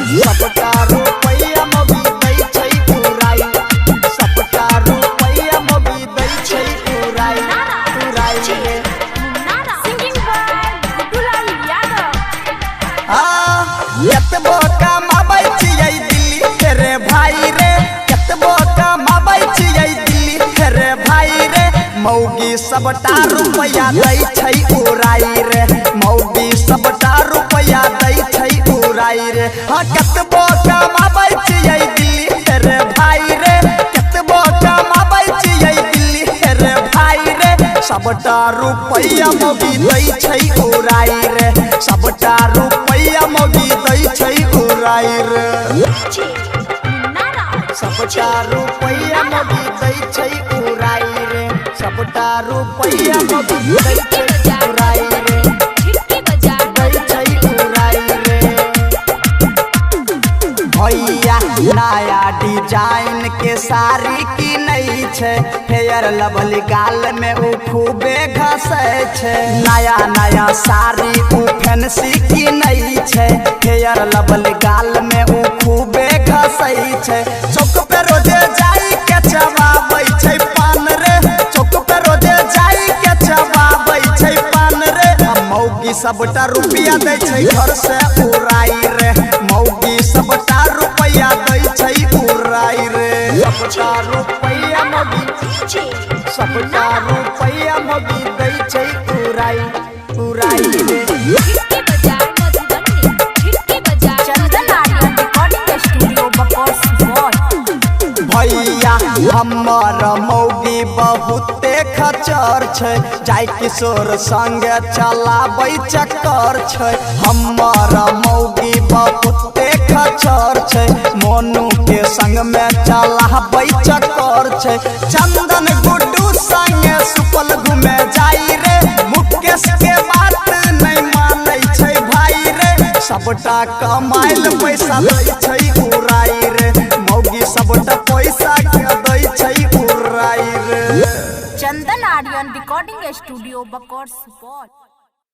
सबटा रुपैया मोगी दै छै उड़ाई, सबटा रुपैया मोगी दै छै उड़ाई उड़ाई रे। केतबो कमाबै छियै दिल्ली रे भाई रे, केतबो कमाबै छियै दिल्ली रे भाई रे, मौगी सबटा रुपैया दै छै उड़ाई रे, मौगी सबटा रुपैया दै छै उड़ाई रे। हाँ केतबो कमाबै छियै दिल्ली रे भाई रे, केतबो कमाबै छियै दिल्ली रे भाई रे, सबटा रुपैया मौगी दै छै उड़ाई रे, सबटा रुपैया मौगी दै छै उड़ाई रे। सबटा रुपैया मौगी दै छै उड़ाई रे, सबटा रुपैया मौगी दै छै उड़ाई रे, दै छै उड़ाई रे। भैया नया डिजाइन के साड़ी किनै छै, फेयर लवली गाल में उ खूबे घसे छै, नया नया साड़ी उ फैंसी किनै छै, फेयर लवली गाल में उ खूबे घसे छै। चौक पे रोजे जाई के चबाबै छै पान रे, चौक पे रोजे जाई के चबाबै छै पान रे, मौगी सबटा रुपया दै छै घर से उड़ाई रे, मौगी सबटा रुपया दै छै उड़ाई रे। सबटा रुपया मौगी, सबटा रुपया मौगी दै छै उड़ाई उड़ाई रे। भैया हमर मौगी बहुते खचर छै, जाय किशोर संगे चलाबै चक्कर छै, हमर मौगी बहुते खचर छै, मोनू के संग में चलाबै चक्कर छै, चंदन गुड्डू संगे सुपल घूमे जाई रे, मुकेश के बात नहीं मानै छै भाई रे, सबटा कमाइल पैसा दै छै उड़ाई रे, मौगी सबटा पैसा के दै छै उड़ाई रे। चंदन आर्यन रिकॉर्डिंग स्टूडियो बकौर सुपौल।